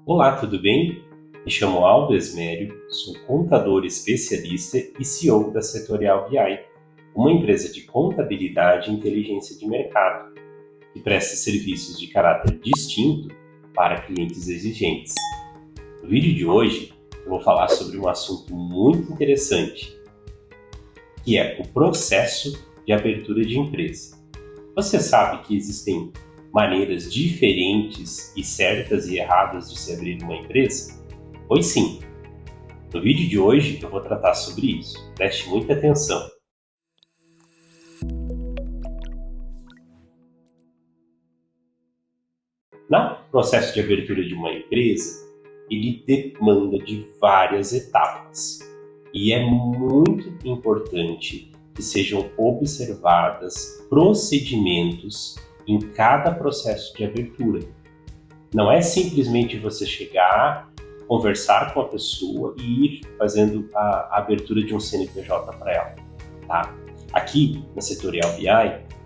Olá, tudo bem? Me chamo Aldo Esmério, sou contador especialista e CEO da Setorial BI, uma empresa de contabilidade e inteligência de mercado, que presta serviços de caráter distinto para clientes exigentes. No vídeo de hoje, eu vou falar sobre um assunto muito interessante, que é o processo de abertura de empresa. Você sabe que existem maneiras diferentes e certas e erradas de se abrir uma empresa? Pois sim! No vídeo de hoje eu vou tratar sobre isso. Preste muita atenção. No processo de abertura de uma empresa, ele demanda de várias etapas e é muito importante que sejam observadas procedimentos em cada processo de abertura. Não é simplesmente você chegar, conversar com a pessoa e ir fazendo a abertura de um CNPJ para ela. Tá? Aqui na Setorial BI,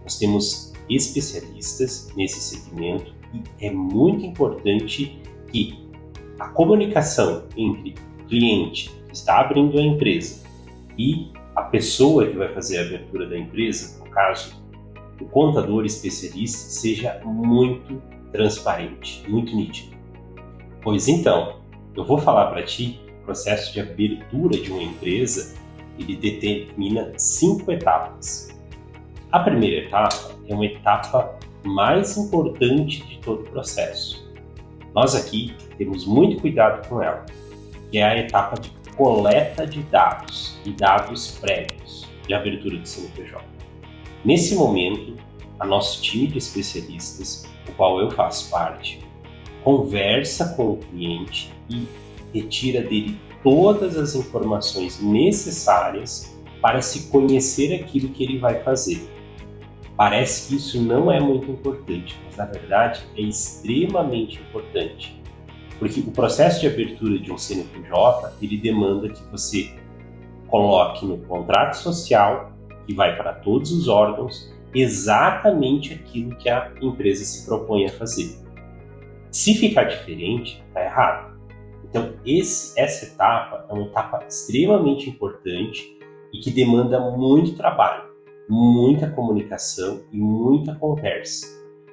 nós temos especialistas nesse segmento e é muito importante que a comunicação entre o cliente que está abrindo a empresa e a pessoa que vai fazer a abertura da empresa, no caso, o contador especialista, seja muito transparente, muito nítido. Pois então, eu vou falar para ti que o processo de abertura de uma empresa, ele determina 5 etapas. A primeira etapa é uma etapa mais importante de todo o processo. Nós aqui temos muito cuidado com ela, que é a etapa de coleta de dados e dados prévios de abertura de CNPJ. Nesse momento, a nosso time de especialistas, o qual eu faço parte, conversa com o cliente e retira dele todas as informações necessárias para se conhecer aquilo que ele vai fazer. Parece que isso não é muito importante, mas na verdade é extremamente importante, porque o processo de abertura de um CNPJ, ele demanda que você coloque no contrato social, que vai para todos os órgãos, exatamente aquilo que a empresa se propõe a fazer. Se ficar diferente, está errado. Então, essa etapa é uma etapa extremamente importante e que demanda muito trabalho, muita comunicação e muita conversa.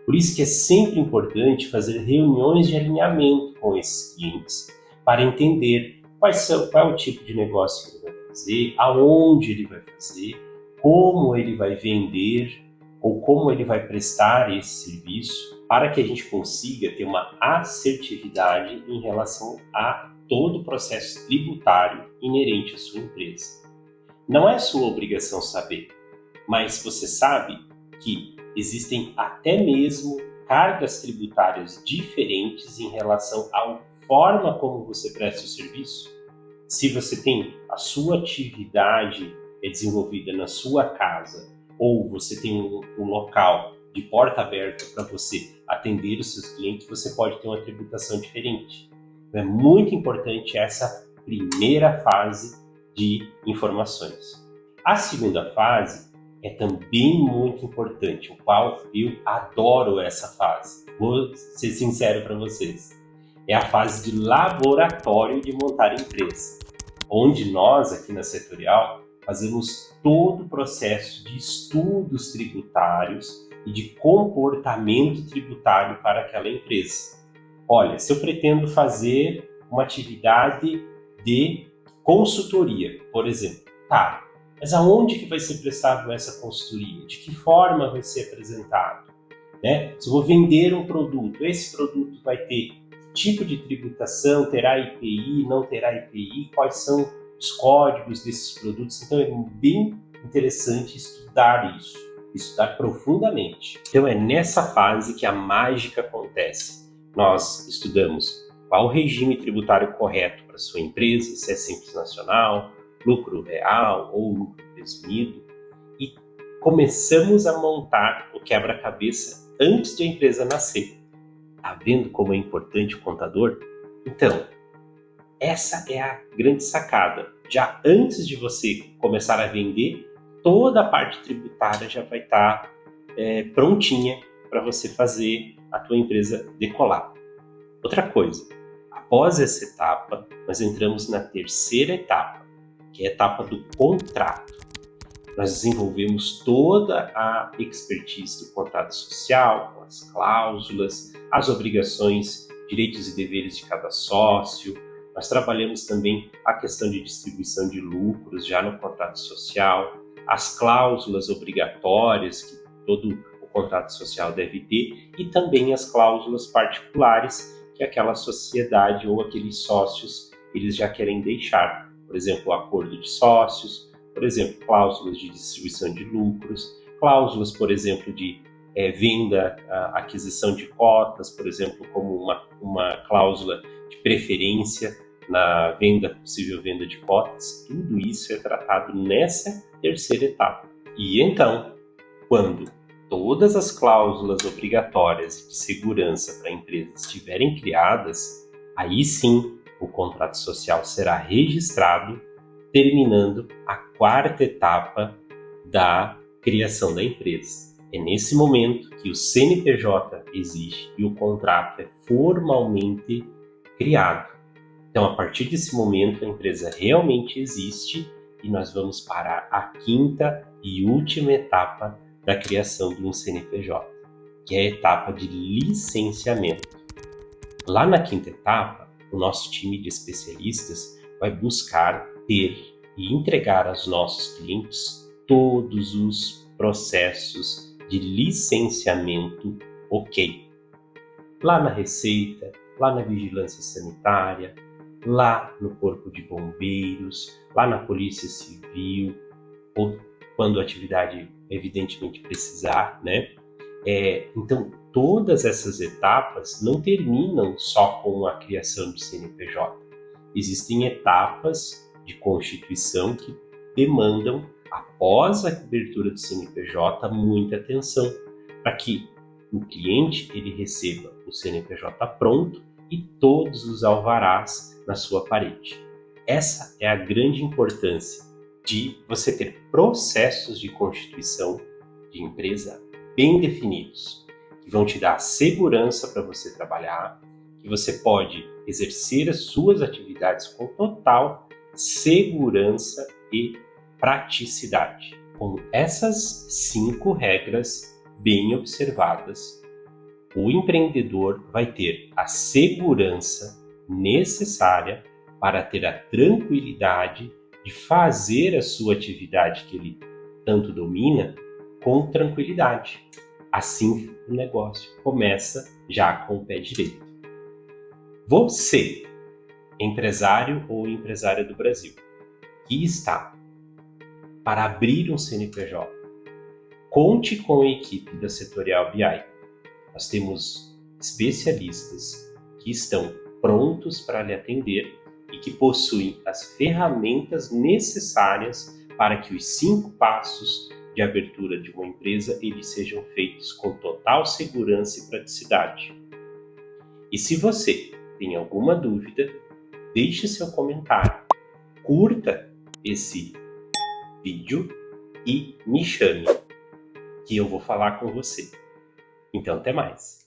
Por isso que é sempre importante fazer reuniões de alinhamento com esses clientes para entender qual é o tipo de negócio que ele vai fazer, aonde ele vai fazer, como ele vai vender ou como ele vai prestar esse serviço, para que a gente consiga ter uma assertividade em relação a todo o processo tributário inerente à sua empresa. Não é sua obrigação saber, mas você sabe que existem até mesmo cargas tributárias diferentes em relação à forma como você presta o serviço? Se você tem a sua atividade desenvolvida na sua casa, ou você tem um local de porta aberta para você atender os seus clientes, você pode ter uma tributação diferente. Então, é muito importante essa primeira fase de informações. A segunda fase é também muito importante, o qual eu adoro essa fase. Vou ser sincero para vocês. É a fase de laboratório de montar empresa, onde nós aqui na Setorial fazemos todo o processo de estudos tributários e de comportamento tributário para aquela empresa. Olha, se eu pretendo fazer uma atividade de consultoria, por exemplo, tá, mas aonde que vai ser prestado essa consultoria? De que forma vai ser apresentado? Né? Se eu vou vender um produto, esse produto vai ter tipo de tributação, terá IPI, não terá IPI, quais são os códigos desses produtos. Então é bem interessante estudar isso, estudar profundamente. Então é nessa fase que a mágica acontece. Nós estudamos qual o regime tributário correto para a sua empresa, se é simples nacional, lucro real ou lucro presumido, e começamos a montar o quebra-cabeça antes de a empresa nascer. Tá vendo como é importante o contador? Então, essa é a grande sacada. Já antes de você começar a vender, toda a parte tributária já vai estar prontinha para você fazer a tua empresa decolar. Outra coisa, a Após essa etapa, nós entramos na terceira etapa, que é a etapa do contrato. Nós desenvolvemos toda a expertise do contrato social, com as cláusulas, as obrigações, direitos e deveres de cada sócio. Nós trabalhamos também a questão de distribuição de lucros já no contrato social, as cláusulas obrigatórias que todo o contrato social deve ter e também as cláusulas particulares que aquela sociedade ou aqueles sócios eles já querem deixar. Por exemplo, o acordo de sócios, por exemplo, cláusulas de distribuição de lucros, cláusulas, por exemplo, de venda, aquisição de cotas, por exemplo, como uma cláusula de preferência na possível venda de cotas. Tudo isso é tratado nessa terceira etapa. E então, quando todas as cláusulas obrigatórias de segurança para a empresa estiverem criadas, aí sim o contrato social será registrado, terminando a quarta etapa da criação da empresa. É nesse momento que o CNPJ existe e o contrato é formalmente criado. Então, a partir desse momento, a empresa realmente existe e nós vamos para a quinta e última etapa da criação de um CNPJ, que é a etapa de licenciamento. Lá na quinta etapa, o nosso time de especialistas vai buscar ter e entregar aos nossos clientes todos os processos de licenciamento ok. Lá na Receita, lá na Vigilância Sanitária, lá no Corpo de Bombeiros, lá na Polícia Civil, ou quando a atividade evidentemente precisar, né? Então, todas essas etapas não terminam só com a criação do CNPJ. Existem etapas de constituição que demandam, após a abertura do CNPJ, muita atenção para que o cliente ele receba o CNPJ pronto e todos os alvarás na sua parede. Essa é a grande importância de você ter processos de constituição de empresa bem definidos, que vão te dar segurança para você trabalhar, que você pode exercer as suas atividades com total segurança e praticidade. Com essas 5 regras bem observadas, o empreendedor vai ter a segurança necessária para ter a tranquilidade de fazer a sua atividade que ele tanto domina com tranquilidade. Assim o negócio começa já com o pé direito. Você, empresário ou empresária do Brasil, que está para abrir um CNPJ, conte com a equipe da Setorial BI. Nós temos especialistas que estão prontos para lhe atender e que possuem as ferramentas necessárias para que os 5 passos de abertura de uma empresa eles sejam feitos com total segurança e praticidade. E se você tem alguma dúvida, deixe seu comentário, curta esse vídeo e me chame, que eu vou falar com você. Então, até mais!